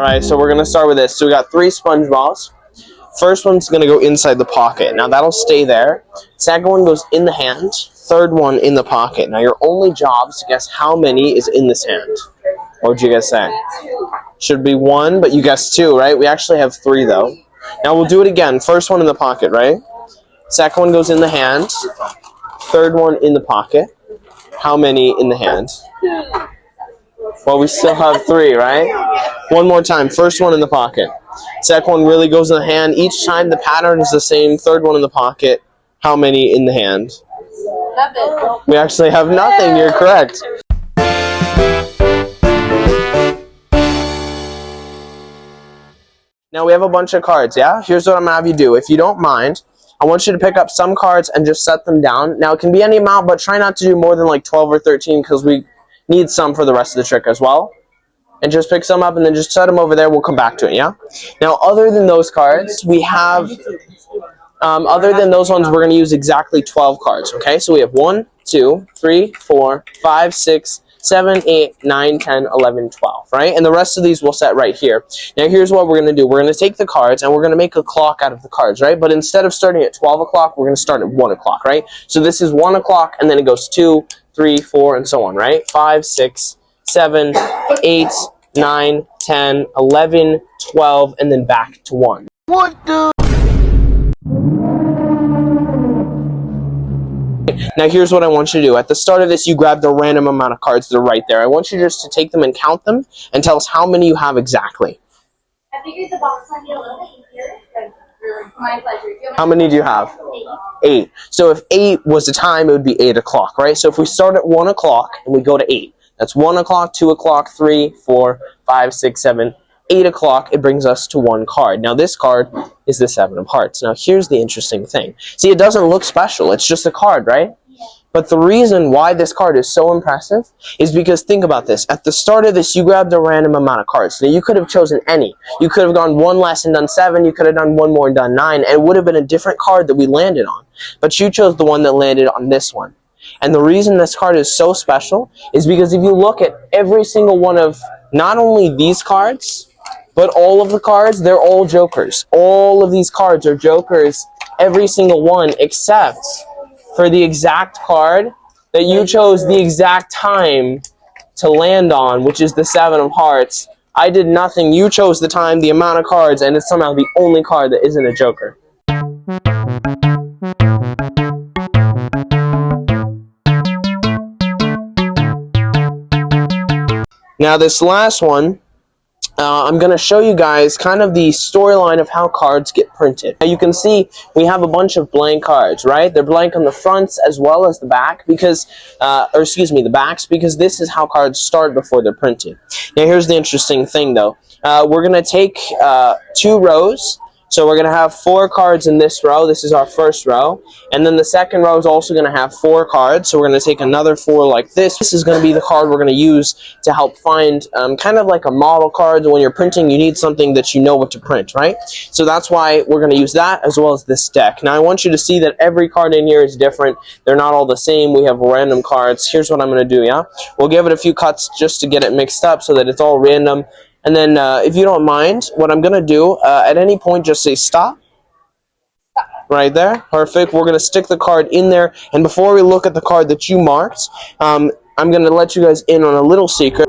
Alright, so we're going to start with this. So we got 3 sponge balls. First one's going to go inside the pocket. Now that'll stay there. Second one goes in the hand. Third one in the pocket. Now your only job is to guess how many is in this hand. What would you guys say? Should be 1, but you guessed 2, right? We actually have 3 though. Now we'll do it again. First one in the pocket, right? Second one goes in the hand. Third one in the pocket. How many in the hand? Well, we still have 3, right? One more time. First one in the pocket. Second one really goes in the hand. Each time the pattern is the same. Third one in the pocket. How many in the hand? Nothing. We actually have nothing. You're correct. Now we have a bunch of cards, yeah? Here's what I'm going to have you do. If you don't mind, I want you to pick up some cards and just set them down. Now, it can be any amount, but try not to do more than like 12 or 13 because we need some for the rest of the trick as well. And just pick some up and then just set them over there. We'll come back to it, yeah? Now, other than those cards, we have, other than those ones, we're going to use exactly 12 cards, okay? So we have 1, 2, 3, 4, 5, 6, 7, 8, 9, 10, 11, 12, right? And the rest of these we'll set right here. Now, here's what we're going to do. We're going to take the cards, and we're going to make a clock out of the cards, right? But instead of starting at 12 o'clock, we're going to start at 1 o'clock, right? So this is 1 o'clock, and then it goes 2, 3, 4, and so on, right? 5, 6, 7, 8, 9, 10, 11, 12, and then back to 1. What the? Now here's what I want you to do. At the start of this, you grabbed a random amount of cards that are right there. I want you just to take them and count them and tell us how many you have exactly. I figured the box might be a little bit easier. My pleasure. How many do you have? 8. 8. So if 8 was the time, it would be 8 o'clock, right? So if we start at 1 o'clock and we go to 8, that's 1 o'clock, 2 o'clock, 3, 4, 5, 6, 7, 8 o'clock, it brings us to 1 card. Now this card is the 7 of hearts. Now here's the interesting thing. See, it doesn't look special. It's just a card, right? Yeah. But the reason why this card is so impressive is because, think about this. At the start of this, you grabbed a random amount of cards. Now you could have chosen any. You could have gone 1 less and done 7. You could have done 1 more and done 9. And it would have been a different card that we landed on. But you chose the one that landed on this one. And the reason this card is so special is because if you look at every single one of not only these cards, but all of the cards, they're all jokers. All of these cards are jokers, every single one, except for the exact card that you chose the exact time to land on, which is the 7 of hearts. I did nothing. You chose the time, the amount of cards, and it's somehow the only card that isn't a joker. Now this last one, I'm going to show you guys kind of the storyline of how cards get printed. Now you can see we have a bunch of blank cards, right? They're blank on the fronts as well as the back because, the backs, because this is how cards start before they're printed. Now here's the interesting thing though. We're going to take 2 rows. So we're going to have 4 cards in this row. This is our first row. And then the second row is also going to have 4 cards. So we're going to take another 4 like this. This is going to be the card we're going to use to help find kind of like a model card. When you're printing, you need something that you know what to print, right? So that's why we're going to use that as well as this deck. Now I want you to see that every card in here is different. They're not all the same. We have random cards. Here's what I'm going to do, yeah? We'll give it a few cuts just to get it mixed up so that it's all random. And then, if you don't mind, what I'm going to do, at any point, just say stop. Right there. Perfect. We're going to stick the card in there. And before we look at the card that you marked, I'm going to let you guys in on a little secret.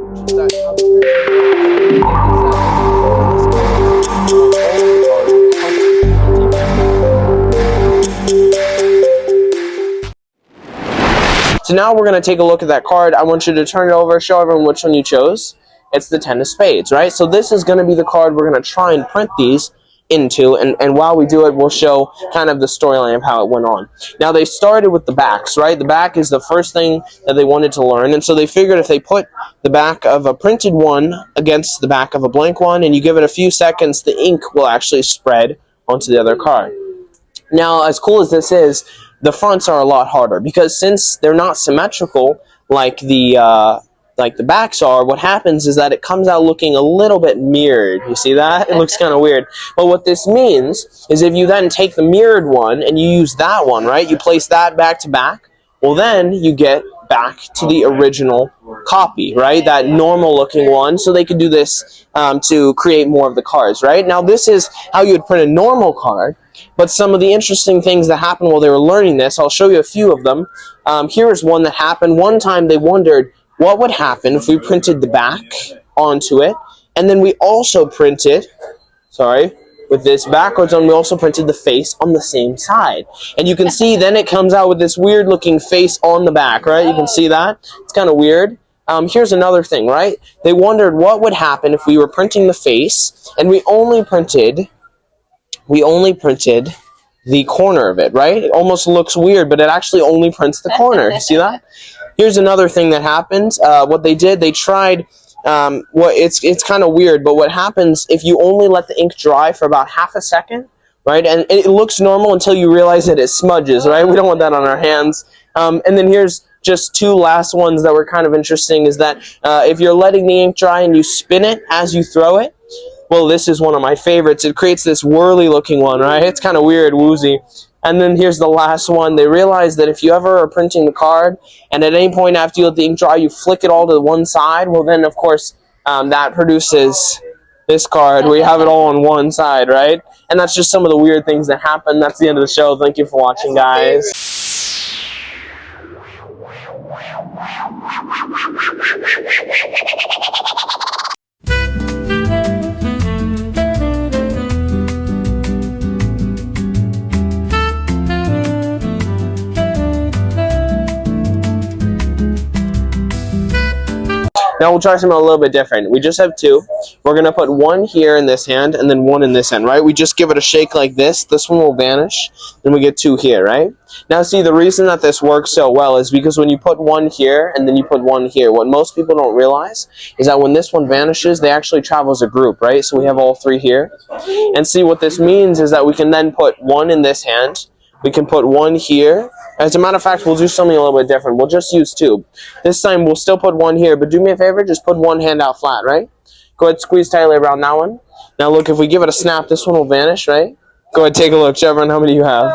So now we're going to take a look at that card. I want you to turn it over, show everyone which one you chose. It's the 10 of spades, right? So this is going to be the card we're going to try and print these into, and while we do it, we'll show kind of the storyline of how it went on. Now, they started with the backs, right? The back is the first thing that they wanted to learn, and so they figured if they put the back of a printed one against the back of a blank one, and you give it a few seconds, the ink will actually spread onto the other card. Now, as cool as this is, the fronts are a lot harder, because since they're not symmetrical like the backs are, what happens is that it comes out looking a little bit mirrored. You see that? It looks kind of weird. But what this means is if you then take the mirrored one and you use that one, right? You place that back to back, well then you get back to the original copy, right? That normal looking one, so they could do this to create more of the cards, right? Now this is how you would print a normal card, but some of the interesting things that happened while they were learning this, I'll show you a few of them. Here is one that happened. One time they wondered what would happen if we printed the back onto it, and then we also printed, with this backwards on, we also printed the face on the same side. And you can see then it comes out with this weird looking face on the back, right? You can see that. It's kind of weird. Here's another thing, right? They wondered what would happen if we were printing the face and we only printed the corner of it, right? It almost looks weird, but it actually only prints the corner. See that? Here's another thing that happened. What they did, they tried, it's kind of weird, but what happens if you only let the ink dry for about half a second, right? And it looks normal until you realize that it smudges, right? We don't want that on our hands. And then here's just two last ones that were kind of interesting, is that if you're letting the ink dry and you spin it as you throw it, well, this is one of my favorites. It creates this whirly looking one, right? It's kind of weird, woozy. And then here's the last one. They realized that if you ever are printing the card and at any point after you let the ink dry, you flick it all to the one side, well then, of course, that produces this card where you have it all on one side, right? And that's just some of the weird things that happen. That's the end of the show. Thank you for watching, guys. Now we'll try something a little bit different. We just have two. We're going to put one here in this hand and then one in this hand, right? We just give it a shake like this. This one will vanish. Then we get two here, right? Now see, the reason that this works so well is because when you put one here and then you put one here, what most people don't realize is that when this one vanishes, they actually travel as a group, right? So we have all three here. And see, what this means is that we can then put one in this hand. We can put one here. As a matter of fact, we'll do something a little bit different. We'll just use two. This time, we'll still put one here, but do me a favor, just put one hand out flat, right? Go ahead, squeeze tightly around that one. Now look, if we give it a snap, this one will vanish, right? Go ahead, take a look. Chevron, how many do you have?